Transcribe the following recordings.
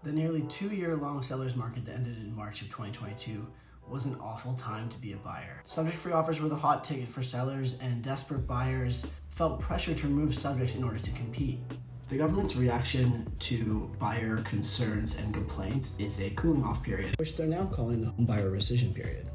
The nearly 2-year-long seller's market that ended in March of 2022 was an awful time to be a buyer. Subject-free offers were the hot ticket for sellers, and desperate buyers felt pressure to remove subjects in order to compete. The government's reaction to buyer concerns and complaints is a cooling off period, which they're now calling the home buyer rescission period.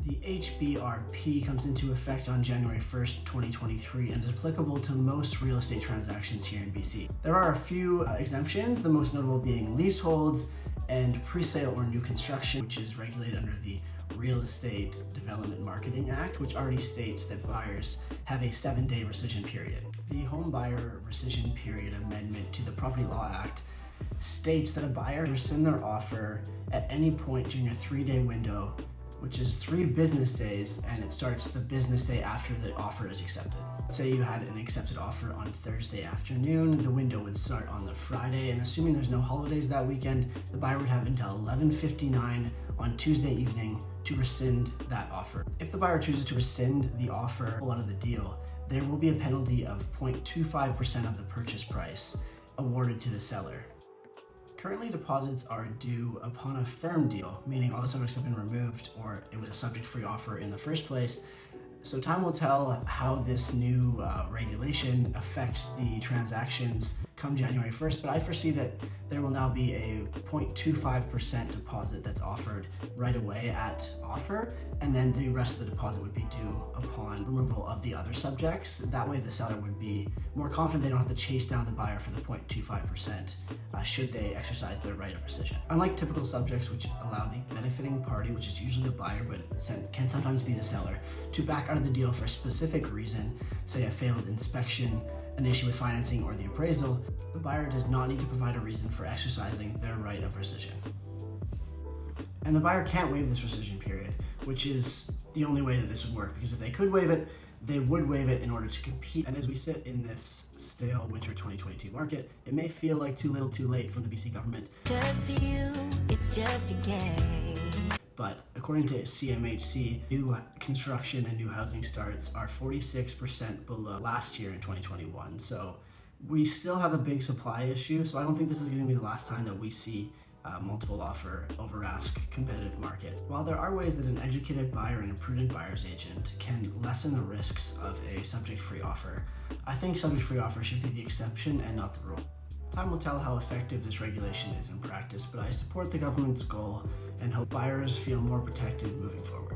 The HBRP comes into effect on January 1st, 2023 and is applicable to most real estate transactions here in BC. There are a few exemptions, the most notable being leaseholds and pre-sale or new construction, which is regulated under the Real Estate Development Marketing Act, which already states that buyers have a 7-day rescission period. The Home Buyer Rescission Period Amendment to the Property Law Act states that a buyer can rescind their offer at any point during a 3-day window, which is 3 business days, and it starts the business day after the offer is accepted. Say you had an accepted offer on Thursday afternoon, the window would start on the Friday, and assuming there's no holidays that weekend, the buyer would have until 11:59 on Tuesday evening to rescind that offer. If the buyer chooses to rescind the offer, pull out of the deal, there will be a penalty of 0.25% of the purchase price awarded to the seller. Currently, deposits are due upon a firm deal, meaning all the subjects have been removed or it was a subject-free offer in the first place. So time will tell how this new regulation affects the transactions come January 1st, but I foresee that there will now be a 0.25% deposit that's offered right away at offer, and then the rest of the deposit would be due upon removal of the other subjects. That way the seller would be more confident they don't have to chase down the buyer for the 0.25% should they exercise their right of rescission. Unlike typical subjects which allow the benefiting party, which is usually the buyer but can sometimes be the seller, to back out of the deal for a specific reason, say a failed inspection, an issue with financing, or the appraisal, the buyer does not need to provide a reason for exercising their right of rescission. And the buyer can't waive this rescission period, which is the only way that this would work, because if they could waive it, they would waive it in order to compete. And as we sit in this stale winter 2022 market, it may feel like too little too late from the BC government. 'Cause to you, it's just a game. But according to CMHC, new construction and new housing starts are 46% below last year in 2021. So we still have a big supply issue. So I don't think this is going to be the last time that we see multiple offer over ask competitive market. While there are ways that an educated buyer and a prudent buyer's agent can lessen the risks of a subject-free offer, I think subject-free offer should be the exception and not the rule. Time will tell how effective this regulation is in practice, but I support the government's goal and hope buyers feel more protected moving forward.